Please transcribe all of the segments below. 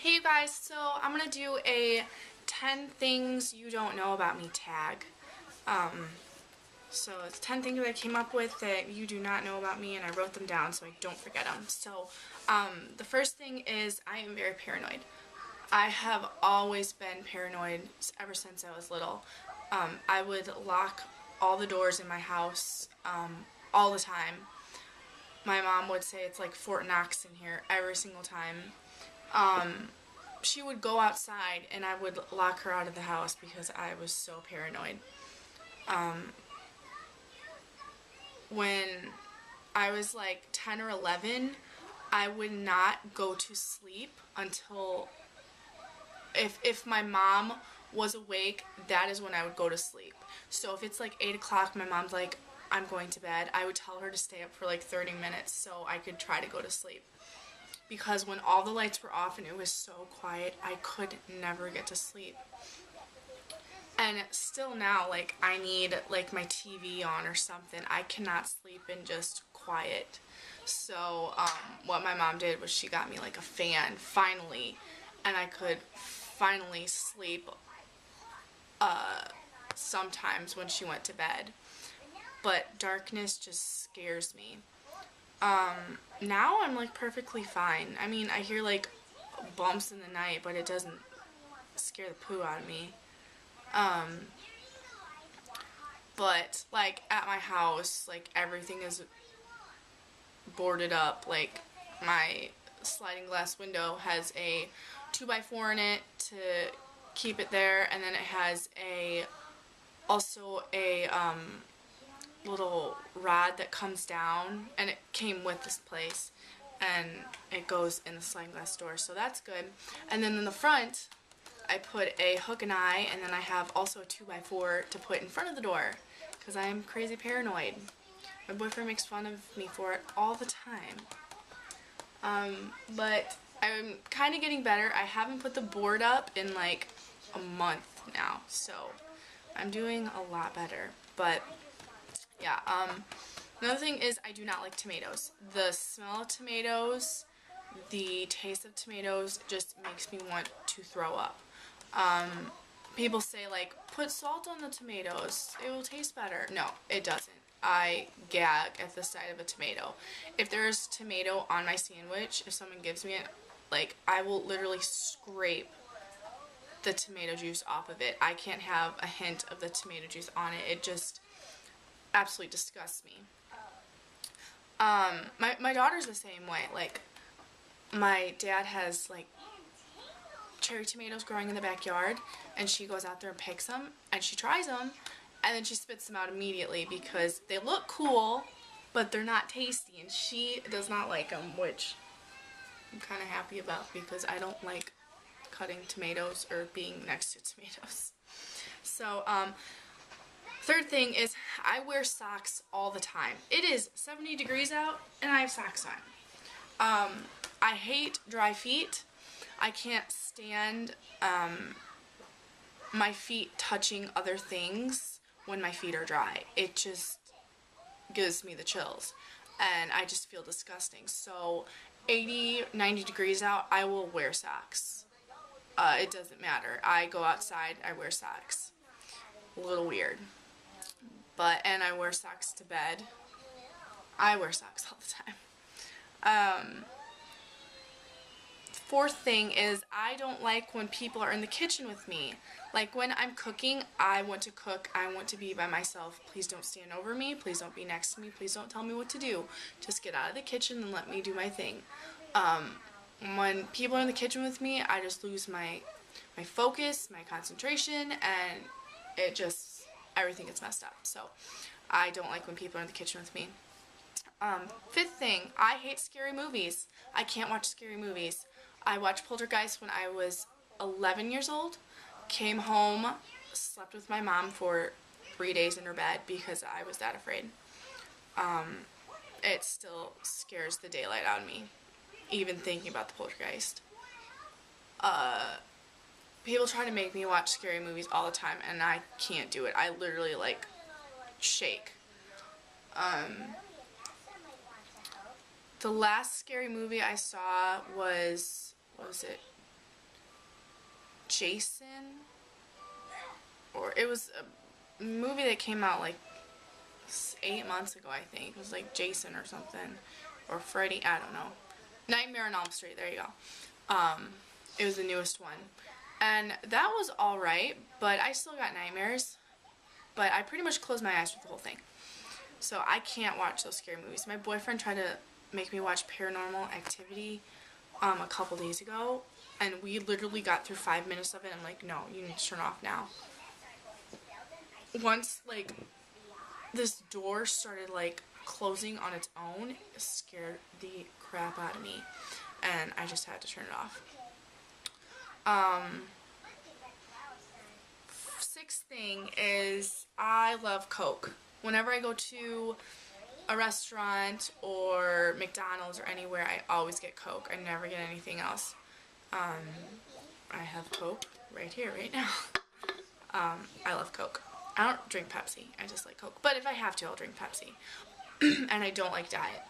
Hey you guys, so I'm gonna do a 10 things you don't know about me tag. So it's 10 things that I came up with that you do not know about me, and I wrote them down so I don't forget them. So the first thing is I am very paranoid. I have always been paranoid ever since I was little. I would lock all the doors in my house all the time. My mom would say it's like Fort Knox in here every single time. She would go outside and I would lock her out of the house because I was so paranoid. When I was like 10 or 11, I would not go to sleep until if my mom was awake, that is when I would go to sleep. So if it's like 8 o'clock, my mom's like, I'm going to bed, I would tell her to stay up for like 30 minutes so I could try to go to sleep. Because when all the lights were off and it was so quiet, I could never get to sleep. And still now, like, I need like my TV on or something. I cannot sleep in just quiet. So what my mom did was she got me like a fan finally, and I could finally sleep sometimes when she went to bed. But darkness just scares me. Now I'm like perfectly fine. I mean, I hear like bumps in the night, but it doesn't scare the poo out of me. But like at my house, like everything is boarded up. Like my sliding glass window has a 2x4 in it to keep it there, and then it has also a little rod that comes down, and it came with this place, and it goes in the sliding glass door, so that's good. And then in the front I put a hook and eye, and then I have also a 2x4 to put in front of the door because I am crazy paranoid. My boyfriend makes fun of me for it all the time. But I'm kind of getting better. I haven't put the board up in like a month now, so I'm doing a lot better. But yeah, another thing is I do not like tomatoes. The smell of tomatoes, the taste of tomatoes just makes me want to throw up. People say like, put salt on the tomatoes, it will taste better. No, it doesn't. I gag at the sight of a tomato. If there's tomato on my sandwich, if someone gives me it, like, I will literally scrape the tomato juice off of it. I can't have a hint of the tomato juice on it. It just absolutely disgusts me. My daughter's the same way. Like, my dad has like cherry tomatoes growing in the backyard, and she goes out there and picks them, and she tries them, and then she spits them out immediately because they look cool, but they're not tasty, and she does not like them, which I'm kind of happy about because I don't like cutting tomatoes or being next to tomatoes. So, third thing is I wear socks all the time. It is 70 degrees out and I have socks on. I hate dry feet. I can't stand my feet touching other things when my feet are dry. It just gives me the chills and I just feel disgusting. So 80, 90 degrees out, I will wear socks. It doesn't matter. I go outside, I wear socks. A little weird. And I wear socks to bed. I wear socks all the time. Fourth thing is I don't like when people are in the kitchen with me. Like when I'm cooking, I want to cook, I want to be by myself. Please don't stand over me, please don't be next to me, please don't tell me what to do. Just get out of the kitchen and let me do my thing. When people are in the kitchen with me, I just lose my focus, my concentration, and it just, everything gets messed up. So I don't like when people are in the kitchen with me. Fifth thing, I hate scary movies. I can't watch scary movies. I watched Poltergeist when I was 11 years old, came home, slept with my mom for 3 days in her bed because I was that afraid. It still scares the daylight out of me, even thinking about the Poltergeist. People try to make me watch scary movies all the time, and I can't do it. I literally, like, shake. The last scary movie I saw was, what was it? Jason, or it was a movie that came out like 8 months ago, I think. It was like Jason or something, or Freddy, I don't know. Nightmare on Elm Street, there you go. It was the newest one. And that was alright, but I still got nightmares. But I pretty much closed my eyes with the whole thing. So I can't watch those scary movies. My boyfriend tried to make me watch Paranormal Activity a couple days ago, and we literally got through 5 minutes of it. I'm like, no, you need to turn off now. Once, like, this door started, like, closing on its own, it scared the crap out of me, and I just had to turn it off. Sixth thing is I love Coke. Whenever I go to a restaurant or McDonald's or anywhere, I always get Coke. I never get anything else. I have Coke right here, right now. I love Coke. I don't drink Pepsi. I just like Coke. But if I have to, I'll drink Pepsi. And I don't like Diet.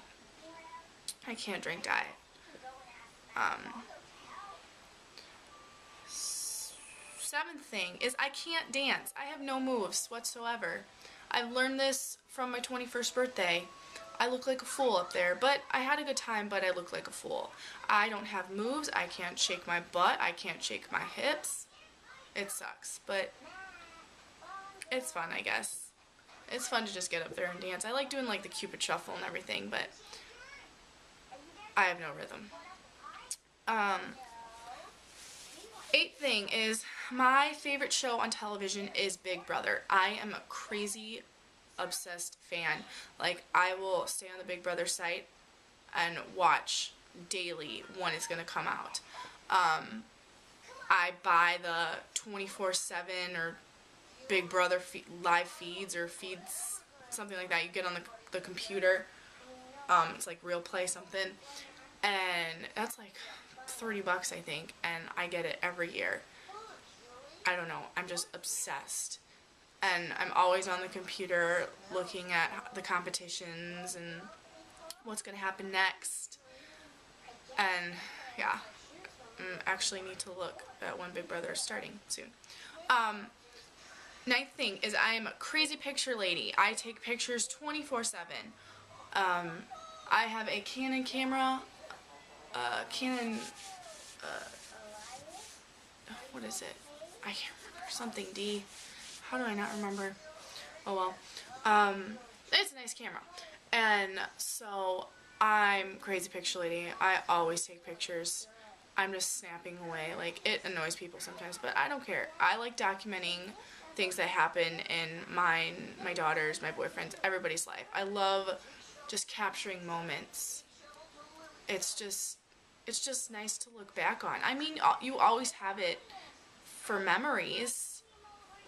I can't drink Diet. Seventh thing is I can't dance. I have no moves whatsoever. I've learned this from my 21st birthday. I look like a fool up there, but I had a good time, but I look like a fool. I don't have moves. I can't shake my butt. I can't shake my hips. It sucks, but it's fun, I guess. It's fun to just get up there and dance. I like doing like the Cupid Shuffle and everything, but I have no rhythm. Eighth thing is my favorite show on television is Big Brother. I am a crazy, obsessed fan. Like, I will stay on the Big Brother site and watch daily when it's going to come out. I buy the 24/7 or Big Brother live feeds or feeds, something like that. You get on the computer. It's like Real Play something. And that's like $30, I think, and I get it every year. I don't know, I'm just obsessed. And I'm always on the computer looking at the competitions and what's going to happen next. And yeah, I actually need to look at when Big Brother is starting soon. Ninth thing is I'm a crazy picture lady. I take pictures 24/7. I have a Canon camera, Canon, what is it? I can't remember. Something D. How do I not remember? Oh well. It's a nice camera. And so I'm crazy picture lady. I always take pictures. I'm just snapping away. Like, it annoys people sometimes, but I don't care. I like documenting things that happen in mine, my daughter's, my boyfriend's, everybody's life. I love just capturing moments. It's just nice to look back on. I mean, you always have it for memories,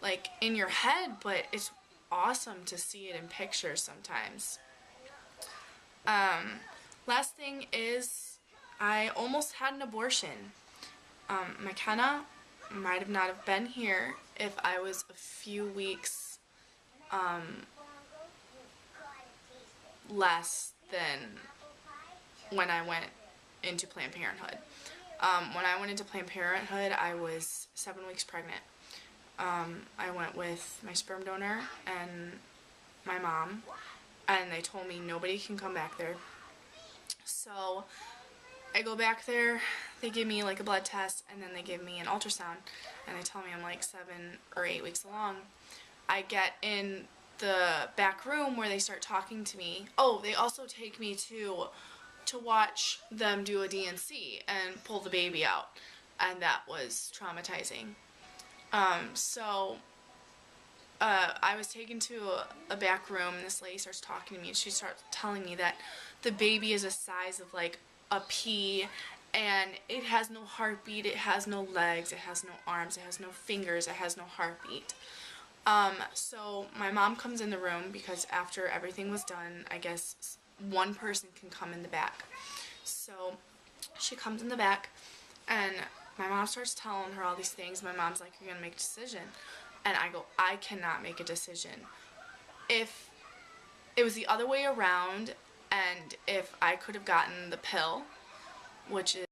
like, in your head, but it's awesome to see it in pictures sometimes. Last thing is I almost had an abortion. McKenna might have not have been here if I was a few weeks less than when I went into Planned Parenthood. When I went into Planned Parenthood, I was 7 weeks pregnant. I went with my sperm donor and my mom, and they told me nobody can come back there. So I go back there, they give me like a blood test, and then they give me an ultrasound, and they tell me I'm like 7 or 8 weeks along. I get in the back room where they start talking to me. Oh, they also take me to watch them do a DNC and pull the baby out, and that was traumatizing. I was taken to a back room, and this lady starts talking to me, and she starts telling me that the baby is the size of like a pea, and it has no heartbeat, it has no legs, it has no arms, it has no fingers, it has no heartbeat. So my mom comes in the room because after everything was done, I guess one person can come in the back. So she comes in the back, and my mom starts telling her all these things. My mom's like, you're gonna make a decision. And I go, I cannot make a decision. If it was the other way around, and if I could have gotten the pill, which is